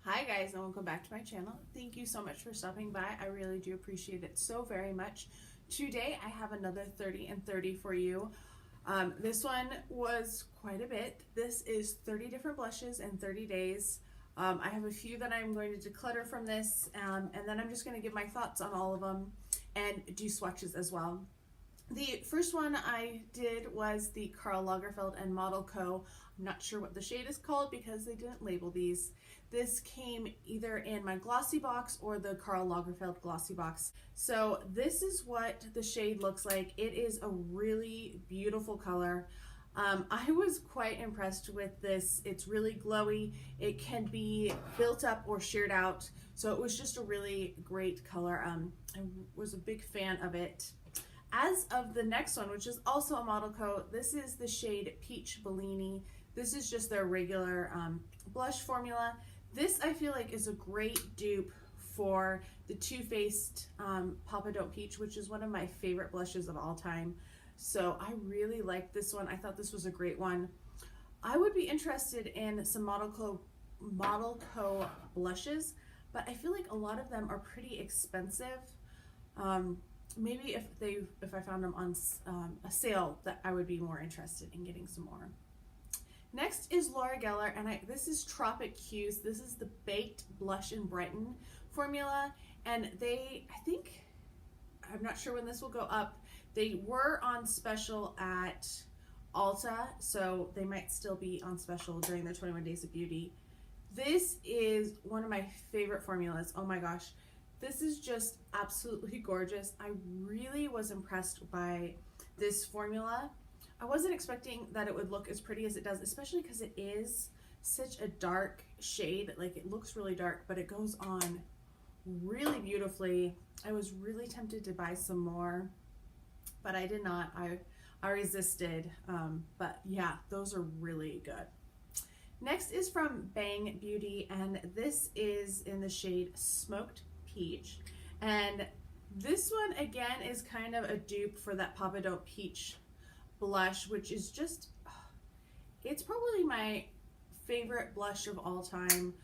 Hi guys, and welcome back to my channel. Thank you so much for stopping by. I really do appreciate it so very much. Today I have another 30 and 30 for you. This one was quite a bit. This is 30 different blushes in 30 days. I have a few that I'm going to declutter from this, and then I'm just going to give my thoughts on all of them and do swatches as well. The first one I did was the Karl Lagerfeld and Model Co. I'm not sure what the shade is called because they didn't label these. This came either in my glossy box or the Karl Lagerfeld glossy box. So this is what the shade looks like. It is a really beautiful color. I was quite impressed with this. It's really glowy. It can be built up or sheared out. So it was just a really great color. I was a big fan of it. As of the next one, which is also a Model Co, this is the shade Peach Bellini. This is just their regular blush formula. This I feel like is a great dupe for the Too Faced Papa Don't Peach, which is one of my favorite blushes of all time. So I really like this one. I thought this was a great one. I would be interested in some Model Co blushes, but I feel like a lot of them are pretty expensive. Maybe if I found them on a sale, that I would be more interested in getting some more. Next is Laura Geller, and this is Tropic Hues. This is the Baked Blush and Brighten formula, and I'm not sure when this will go up. They were on special at Ulta, so they might still be on special during their 21 Days of Beauty. This is one of my favorite formulas. Oh my gosh. This is just absolutely gorgeous. I really was impressed by this formula. I wasn't expecting that it would look as pretty as it does, especially because it is such a dark shade. Like, it looks really dark, but it goes on really beautifully. I was really tempted to buy some more, but I did not. I resisted, but yeah, those are really good. Next is from Bang Beauty, and this is in the shade Smoked Peach, and this one again is kind of a dupe for that Papa Don't Peach blush, which is just, it's probably my favorite blush of all time.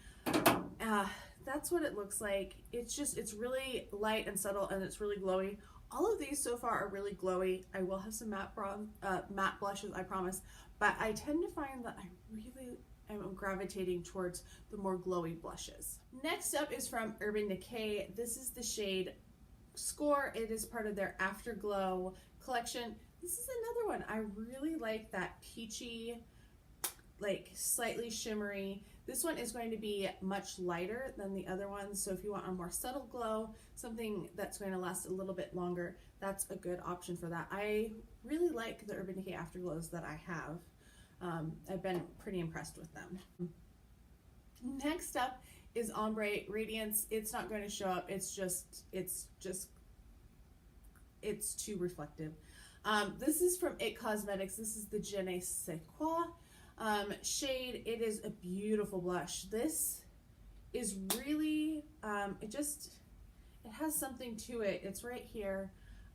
That's what it looks like. It's really light and subtle, and it's really glowy. All of these so far are really glowy. I will have some matte blushes, I promise, but I tend to find that I really I'm gravitating towards the more glowy blushes. Next up is from Urban Decay. This is the shade Score. It is part of their Afterglow collection. This is another one. I really like that peachy, like slightly shimmery. This one is going to be much lighter than the other ones, so if you want a more subtle glow, something that's going to last a little bit longer, that's a good option for that. I really like the Urban Decay Afterglows that I have. I've been pretty impressed with them. Next up is Ombre Radiance. It's not going to show up. It's too reflective. This is from It Cosmetics. This is the Je ne sais quoi shade. It is a beautiful blush. This is really, it has something to it. It's right here.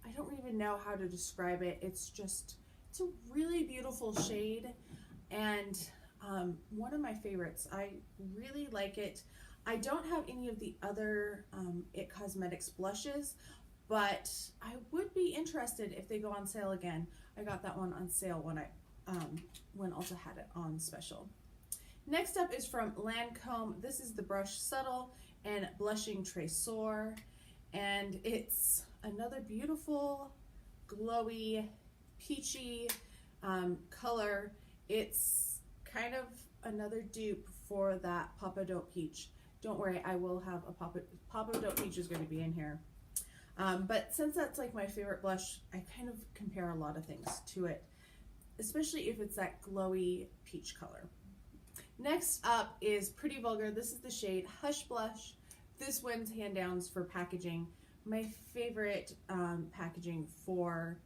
I don't even know how to describe it. It's a really beautiful shade, and one of my favorites. I really like it. I don't have any of the other It Cosmetics blushes, but I would be interested if they go on sale again. I got that one on sale when Ulta had it on special. Next up is from Lancome. This is the Brush Subtle and Blushing Tresor, and it's another beautiful, glowy, peachy color. It's kind of another dupe for that Papa Don't Peach. Don't worry, I will have a Papa Don't Peach is going to be in here. But since that's like my favorite blush, I kind of compare a lot of things to it, especially if it's that glowy peach color. Next up is Pretty Vulgar. This is the shade Hush Blush. This wins hand downs for packaging. My favorite packaging for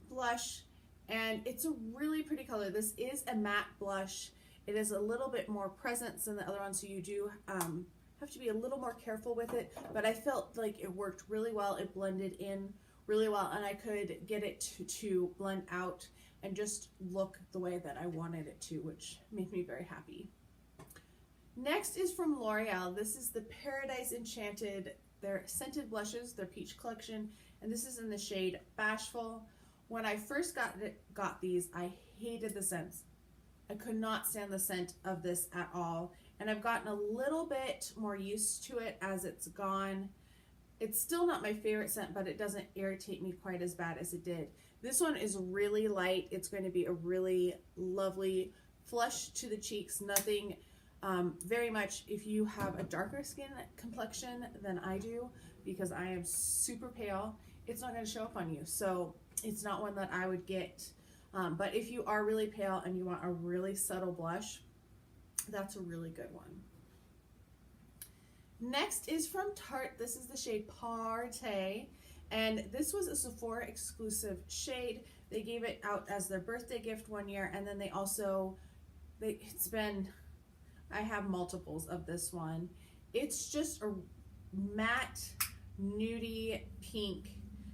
blush, and it's a really pretty color. This is a matte blush. It is a little bit more presence than the other one, so you do have to be a little more careful with it, but I felt like it worked really well. It blended in really well, and I could get it to blend out and just look the way that I wanted it to, which made me very happy. Next is from L'Oreal. This is the Paradise Enchanted, their scented blushes, their peach collection, and this is in the shade Bashful. When I first got these, I hated the scents. I could not stand the scent of this at all, and I've gotten a little bit more used to it as it's gone. It's still not my favorite scent, but it doesn't irritate me quite as bad as it did. This one is really light. It's going to be a really lovely flush to the cheeks. Nothing very much if you have a darker skin complexion than I do, because I am super pale, it's not going to show up on you. So it's not one that I would get. But if you are really pale and you want a really subtle blush, that's a really good one. Next is from Tarte. This is the shade Partey, and this was a Sephora exclusive shade. They gave it out as their birthday gift one year, and then they also, I have multiples of this one. It's just a matte, nudie pink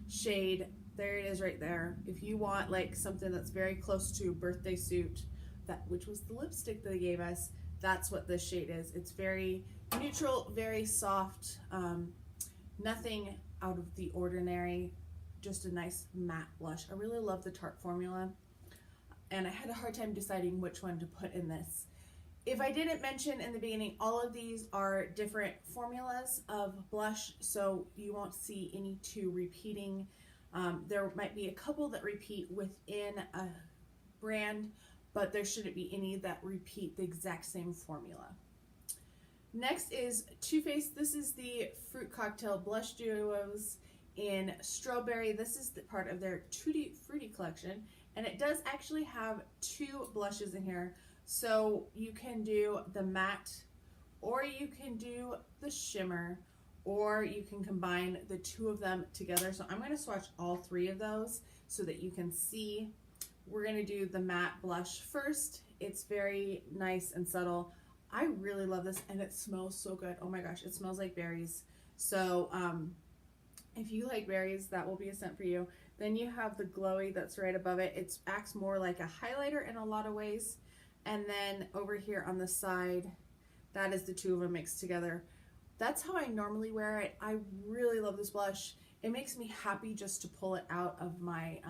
shade. There it is right there. If you want like something that's very close to birthday suit, which was the lipstick they gave us, that's what this shade is. It's very neutral, very soft, nothing out of the ordinary, just a nice matte blush. I really love the Tarte formula, and I had a hard time deciding which one to put in this. If I didn't mention in the beginning, all of these are different formulas of blush, so you won't see any two repeating. There might be a couple that repeat within a brand, but there shouldn't be any that repeat the exact same formula. Next is Too Faced. This is the Fruit Cocktail Blush Duos in Strawberry. This is the part of their Tutti Frutti collection, and it does actually have two blushes in here. So you can do the matte, or you can do the shimmer, or you can combine the two of them together. So I'm going to swatch all three of those so that you can see. We're going to do the matte blush first. It's very nice and subtle. I really love this, and it smells so good. Oh my gosh, it smells like berries. So if you like berries, that will be a scent for you. Then you have the glowy that's right above it. It acts more like a highlighter in a lot of ways. And then over here on the side, that is the two of them mixed together. That's how I normally wear it. I really love this blush. It makes me happy just to pull it out of my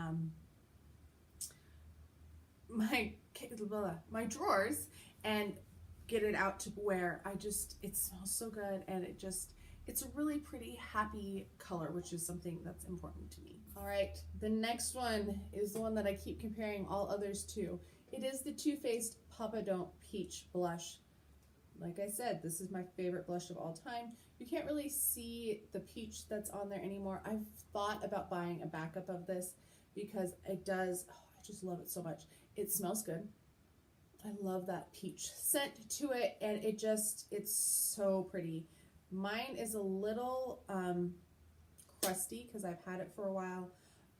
my drawers and get it out to wear. It smells so good, and it's a really pretty happy color, which is something that's important to me. All right, the next one is the one that I keep comparing all others to. It is the Too Faced Papa Don't Peach Blush. Like I said, this is my favorite blush of all time. You can't really see the peach that's on there anymore. I've thought about buying a backup of this because it does, I just love it so much. It smells good. I love that peach scent to it, and it's so pretty. Mine is a little crusty because I've had it for a while,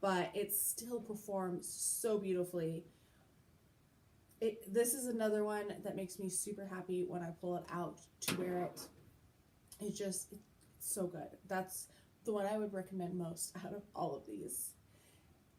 but it still performs so beautifully. This is another one that makes me super happy when I pull it out to wear it. It's so good. That's the one I would recommend most out of all of these.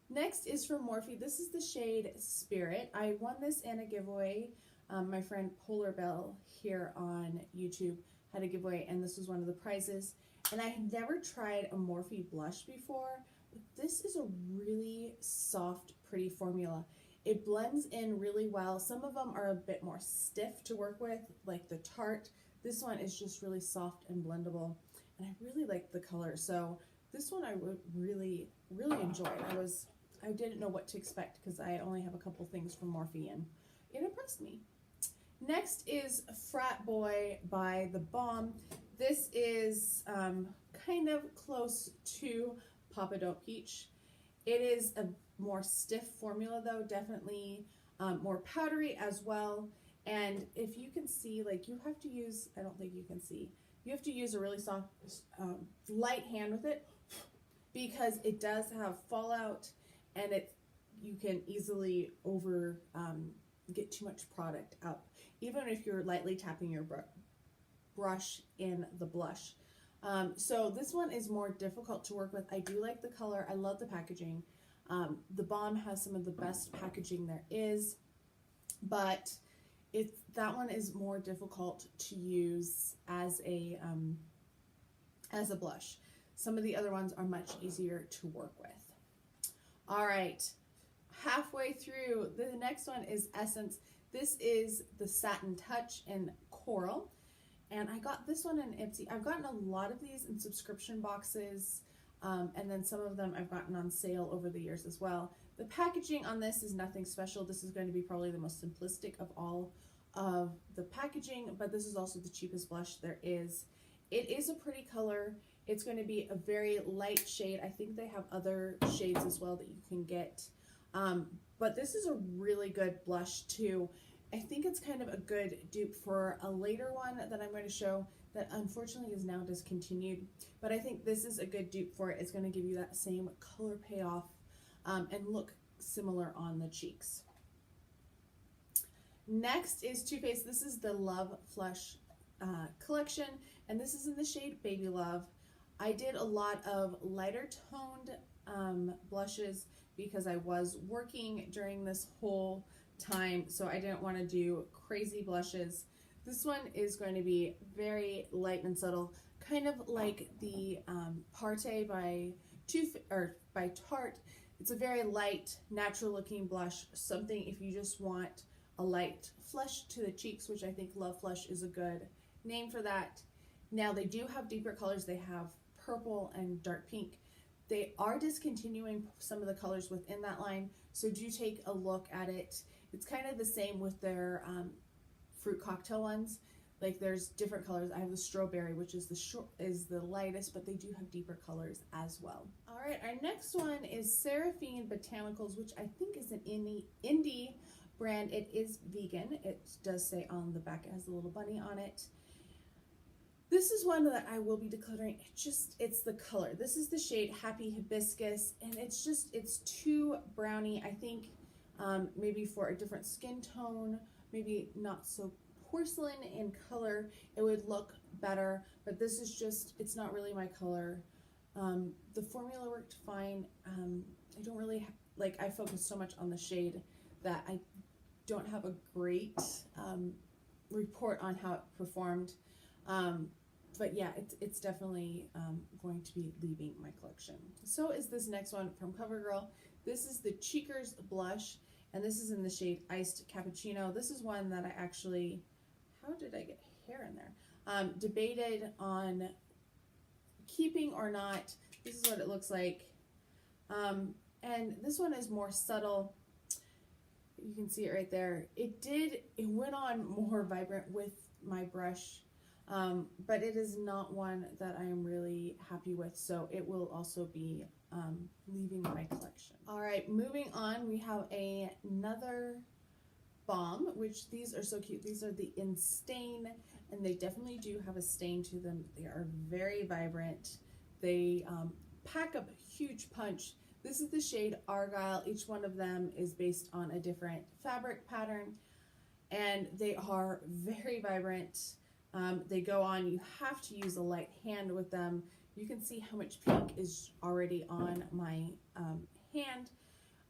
Next is from Morphe. This is the shade Spirit. I won this in a giveaway. My friend Polar Bell here on YouTube had a giveaway, and this was one of the prizes. And I had never tried a Morphe blush before, but this is a really soft, pretty formula. It blends in really well. Some of them are a bit more stiff to work with, like the Tarte. This one is just really soft and blendable, and I really like the color. So this one I would really, really enjoy. I didn't know what to expect because I only have a couple things from Morphe, and it impressed me. Next is Frat Boy by the Balm. This is kind of close to Papa Don't Peach. It is a more stiff formula though, definitely more powdery as well. And if you can see, like, you have to use, I don't think you can see, you have to use a really soft, light hand with it because it does have fallout, and you can easily get too much product up, even if you're lightly tapping your brush in the blush. So this one is more difficult to work with. I do like the color. I love the packaging. The Balm has some of the best packaging there is, but that one is more difficult to use as a blush. Some of the other ones are much easier to work with. All right, halfway through, the next one is Essence. This is the Satin Touch in Coral, and I got this one in Ipsy. I've gotten a lot of these in subscription boxes, and then some of them I've gotten on sale over the years as well. The packaging on this is nothing special. This is going to be probably the most simplistic of all of the packaging, but this is also the cheapest blush there is. It is a pretty color. It's going to be a very light shade. I think they have other shades as well that you can get. But this is a really good blush too. I think it's kind of a good dupe for a later one that I'm going to show that unfortunately is now discontinued. But I think this is a good dupe for it. It's going to give you that same color payoff and look similar on the cheeks. Next is Too Faced. This is the Love Flush collection, and this is in the shade Baby Love. I did a lot of lighter toned blushes because I was working during this whole time, so I didn't want to do crazy blushes. This one is going to be very light and subtle, kind of like the Parte by Tarte. It's a very light, natural looking blush, something if you just want a light flush to the cheeks, which I think Love Flush is a good name for that. Now they do have deeper colors. They have purple and dark pink. They are discontinuing some of the colors within that line, so do take a look at it. It's kind of the same with their fruit cocktail ones. Like there's different colors. I have the strawberry, which is the lightest, but they do have deeper colors as well. All right, our next one is Seraphine Botanicals, which I think is an indie brand. It is vegan. It does say on the back it has a little bunny on it. This is one that I will be decluttering. It's the color. This is the shade Happy Hibiscus, and it's too browny. I think maybe for a different skin tone, maybe not so porcelain in color, it would look better, but this is it's not really my color. The formula worked fine. I don't really, I focus so much on the shade that I don't have a great report on how it performed. But yeah, it's definitely going to be leaving my collection. So is this next one from CoverGirl. This is the Cheekers blush, and this is in the shade Iced Cappuccino. This is one that I actually, how did I get hair in there? Debated on keeping or not. This is what it looks like. And this one is more subtle. You can see it right there. It went on more vibrant with my brush. But it is not one that I am really happy with, so it will also be leaving my collection. All right, moving on, we have another Balm, which these are so cute. These are the In Stain, and they definitely do have a stain to them. They are very vibrant. They pack up a huge punch. This is the shade Argyle. Each one of them is based on a different fabric pattern, and they are very vibrant. They go on, you have to use a light hand with them. You can see how much pink is already on my hand.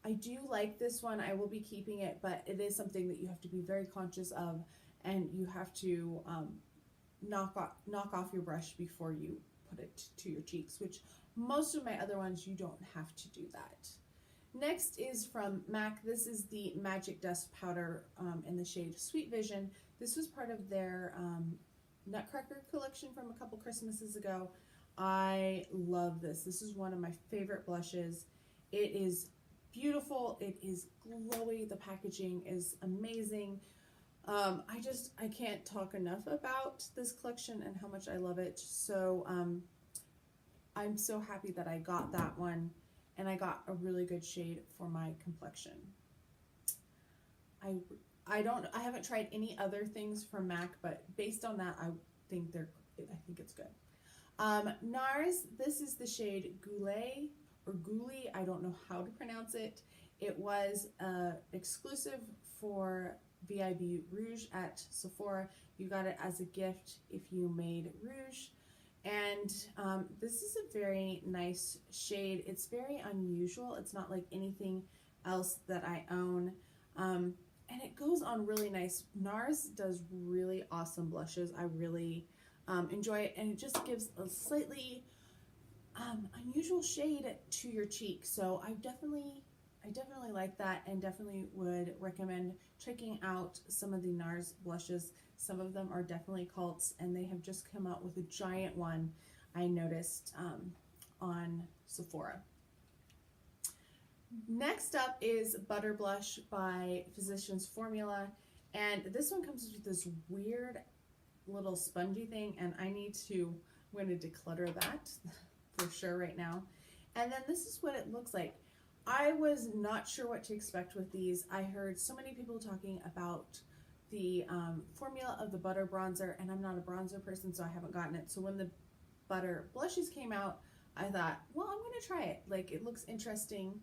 I do like this one. I will be keeping it, but it is something that you have to be very conscious of, and you have to knock off your brush before you put it to your cheeks, which most of my other ones you don't have to do that. Next is from MAC. This is the Magic Dust Powder in the shade Sweet Vision. This was part of their Nutcracker collection from a couple Christmases ago. I love this. This is one of my favorite blushes. It is beautiful. It is glowy. The packaging is amazing. I can't talk enough about this collection and how much I love it. So I'm so happy that I got that one, and I got a really good shade for my complexion. I haven't tried any other things from MAC, but based on that, I think it's good. Nars, this is the shade Goulue or Goulue. I don't know how to pronounce it. It was exclusive for VIB Rouge at Sephora. You got it as a gift if you made rouge. And this is a very nice shade. It's very unusual. It's not like anything else that I own. and it goes on really nice. Nars does really awesome blushes. I really enjoy it, and it just gives a slightly unusual shade to your cheek. So I definitely like that, and definitely would recommend checking out some of the Nars blushes. Some of them are definitely cults, and they have just come out with a giant one I noticed on Sephora. Next up is Butter Blush by Physicians Formula, and this one comes with this weird little spongy thing, and I'm going to declutter that for sure right now. And then this is what it looks like. I was not sure what to expect with these. I heard so many people talking about the formula of the butter bronzer, and I'm not a bronzer person, so I haven't gotten it. So when the butter blushes came out, I thought, well, I'm going to try it. Like, it looks interesting.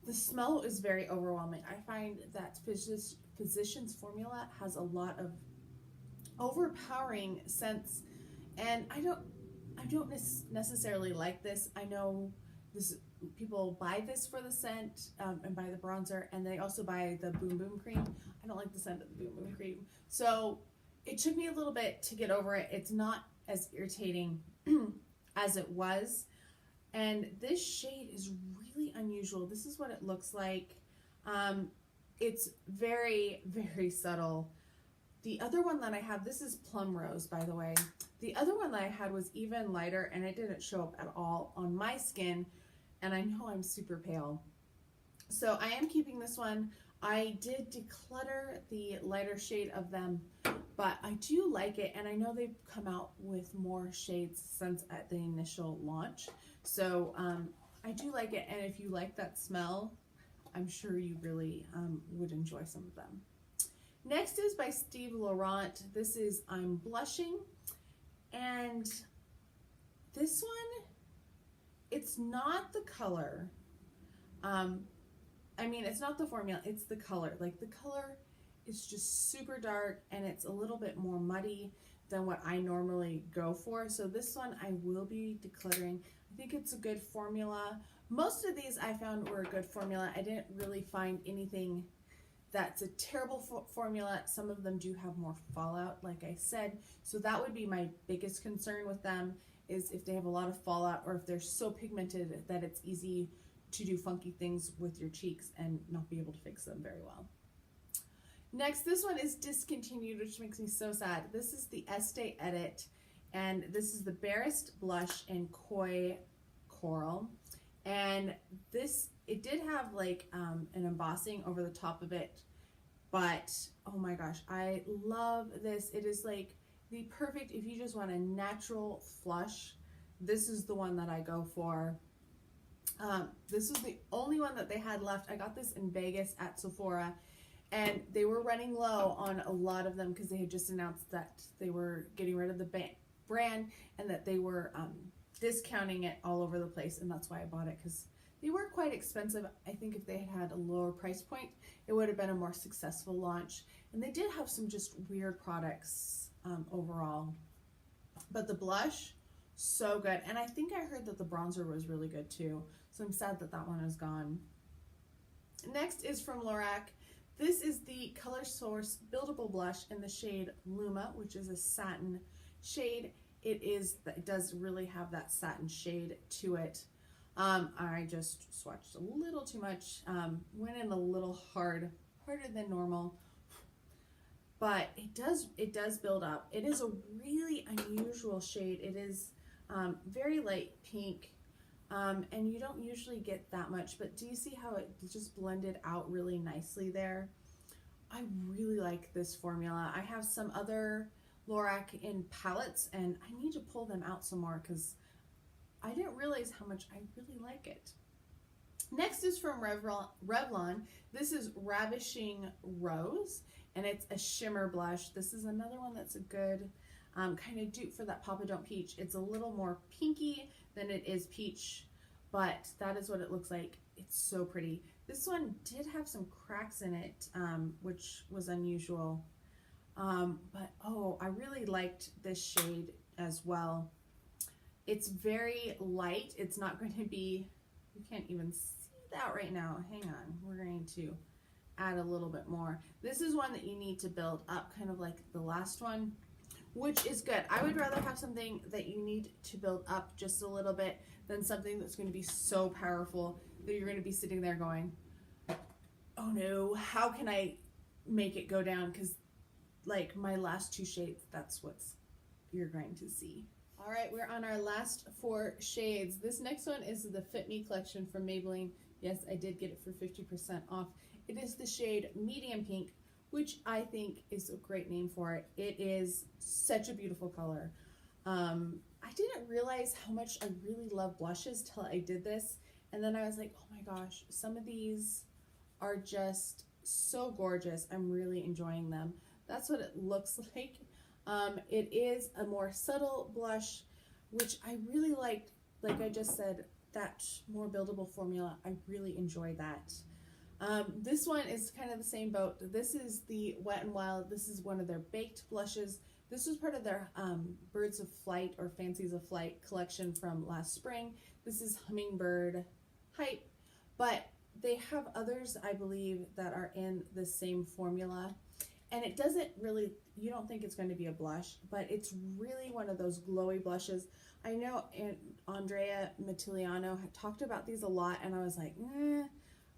The smell is very overwhelming. I find that Physicians Formula has a lot of overpowering scents, and I don't necessarily like this. I know this people buy this for the scent and buy the bronzer, and they also buy the Boom Boom cream. I don't like the scent of the Boom Boom cream, so it took me a little bit to get over it. It's not as irritating as it was, and this shade is really unusual. This is what it looks like. It's very, very subtle. The other one that I have, this is Plum Rose, by the way. The other one that I had was even lighter, and it didn't show up at all on my skin, and I know I'm super pale. So I am keeping this one. I did declutter the lighter shade of them, but I do like it, and I know they've come out with more shades since at the initial launch. So I do like it, and if you like that smell, I'm sure you really would enjoy some of them. Next is by Steve Laurant. This is I'm Blushing, and this one, it's not the color. I mean, it's not the formula, it's the color. Like, the color is just super dark, and it's a little bit more muddy than what I normally go for. So this one I will be decluttering. I think it's a good formula. Most of these I found were a good formula. I didn't really find anything that's a terrible formula. Some of them do have more fallout, like I said. So that would be my biggest concern with them, is if they have a lot of fallout, or if they're so pigmented that it's easy to do funky things with your cheeks and not be able to fix them very well. Next, this one is discontinued, which makes me so sad. This is the Estee Lauder, and this is the Barest Blush in Koi Coral. And this, it did have like an embossing over the top of it, but oh my gosh, I love this. It is like the perfect, if you just want a natural flush, this is the one that I go for. This was the only one that they had left. I got this in Vegas at Sephora, and they were running low on a lot of them because they had just announced that they were getting rid of the brand, and that they were discounting it all over the place, and that's why I bought it, because they were quite expensive. I think if they had had a lower price point, it would have been a more successful launch. And they did have some just weird products overall, but the blush, so good. And I think I heard that the bronzer was really good too, so I'm sad that that one is gone. Next is from Lorac. This is the Color Source Buildable Blush in the shade Luma, which is a satin shade. It does really have that satin shade to it. I just swatched a little too much, went in a little harder than normal, but it does build up. It is a really unusual shade. It is very light pink, and you don't usually get that much, but do you see how it just blended out really nicely there? I really like this formula. I have some other Lorac in palettes, and I need to pull them out some more because I didn't realize how much I really like it. Next is from Revlon. This is Ravishing Rose, and it's a shimmer blush. This is another one that's a good kind of dupe for that Papa Don't Peach. It's a little more pinky than it is peach, but that is what it looks like. It's so pretty. This one did have some cracks in it, which was unusual. But oh, I really liked this shade as well. It's very light. It's not going to be, you can't even see that right now. Hang on, we're going to add a little bit more. This is one that you need to build up, kind of like the last one, which is good. I would rather have something that you need to build up just a little bit than something that's going to be so powerful that you're going to be sitting there going, oh no, how can I make it go down? Because like my last 2 shades, that's what you're going to see. All right, we're on our last 4 shades. This next one is the Fit Me collection from Maybelline. Yes, I did get it for 50% off. It is the shade Medium Pink, which I think is a great name for it. It is such a beautiful color. I didn't realize how much I really love blushes till I did this. And then I was like, oh my gosh, some of these are just so gorgeous. I'm really enjoying them. That's what it looks like. It is a more subtle blush, which I really liked. Like I just said, that more buildable formula, I really enjoy that. This one is kind of the same boat. This is the Wet n Wild. This is one of their baked blushes. This was part of their Birds of Flight or Fancies of Flight collection from last spring. This is Hummingbird Hype, but they have others, I believe, that are in the same formula. And it doesn't really, you don't think it's going to be a blush, but it's really one of those glowy blushes. I know Andrea Mattiliano had talked about these a lot, and I was like,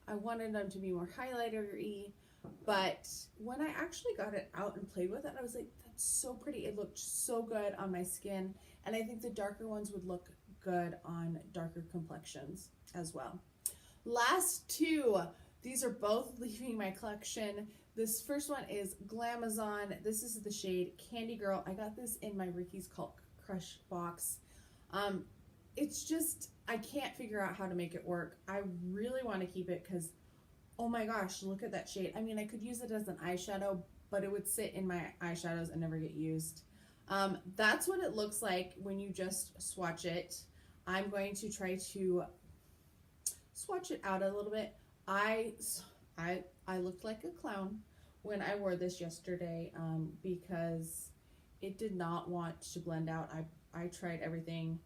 I wanted them to be more highlighter-y. But when I actually got it out and played with it, I was like, that's so pretty. It looked so good on my skin. And I think the darker ones would look good on darker complexions as well. Last 2, these are both leaving my collection. This first one is Glamazon. This is the shade Candy Girl. I got this in my Ricky's Crush box. It's just, I can't figure out how to make it work. I really want to keep it because, oh my gosh, look at that shade. I mean, I could use it as an eyeshadow, but it would sit in my eyeshadows and never get used. That's what it looks like when you just swatch it. I'm going to try to swatch it out a little bit. I looked like a clown when I wore this yesterday because it did not want to blend out. I tried everything.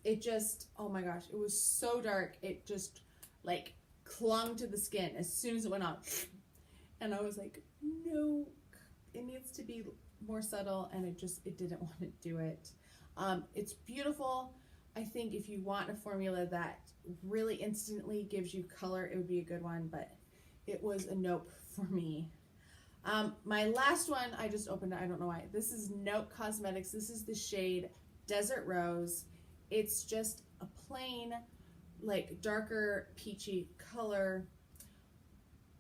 It just, oh my gosh, it was so dark. It just like clung to the skin as soon as it went on. And I was like, no, it needs to be more subtle, and it didn't want to do it. It's beautiful. I think if you want a formula that really instantly gives you color, it would be a good one, but it was a nope for me. My last one, I just opened it, I don't know why. This is Note Cosmetics. This is the shade Desert Rose. It's just a plain, like darker peachy color.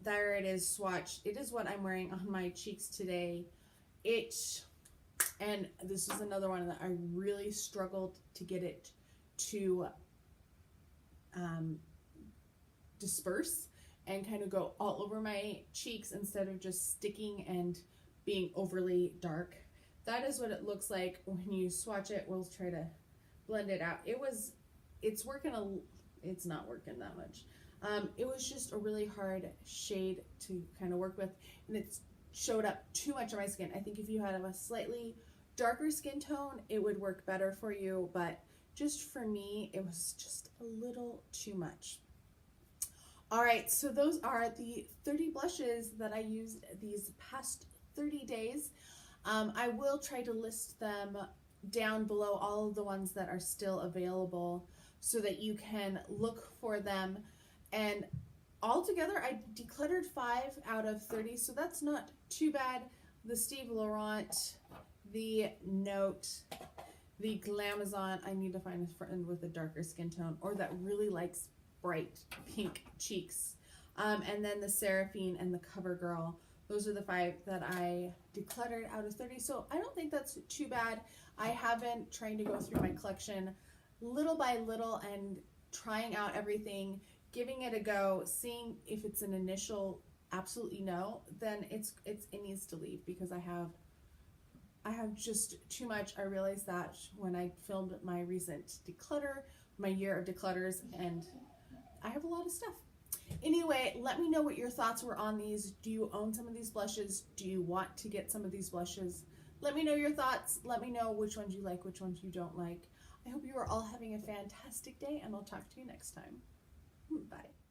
There it is swatched. It is what I'm wearing on my cheeks today. And this is another one that I really struggled to get it to disperse and kind of go all over my cheeks instead of just sticking and being overly dark. That is what it looks like when you swatch it. We'll try to blend it out. It's not working that much. It was just a really hard shade to kind of work with, and it showed up too much on my skin. I think if you had a slightly darker skin tone, it would work better for you, but just for me, it was just a little too much. All right, so those are the 30 blushes that I used these past 30 days. I will try to list them down below, all of the ones that are still available, so that you can look for them. And altogether, I decluttered 5 out of 30, so that's not too bad. The Steve Laurent, the Note, the Glamazon. I need to find a friend with a darker skin tone or that really likes bright pink cheeks. And then the Seraphine and the CoverGirl. Those are the 5 that I decluttered out of 30. So I don't think that's too bad. I have been trying to go through my collection little by little and trying out everything, giving it a go, seeing if it's an initial absolutely no, then it needs to leave because I have just too much. I realized that when I filmed my recent declutter, my year of declutters, and I have a lot of stuff. Anyway, let me know what your thoughts were on these. Do you own some of these blushes? Do you want to get some of these blushes? Let me know your thoughts. Let me know which ones you like, which ones you don't like. I hope you are all having a fantastic day, and I'll talk to you next time. Bye.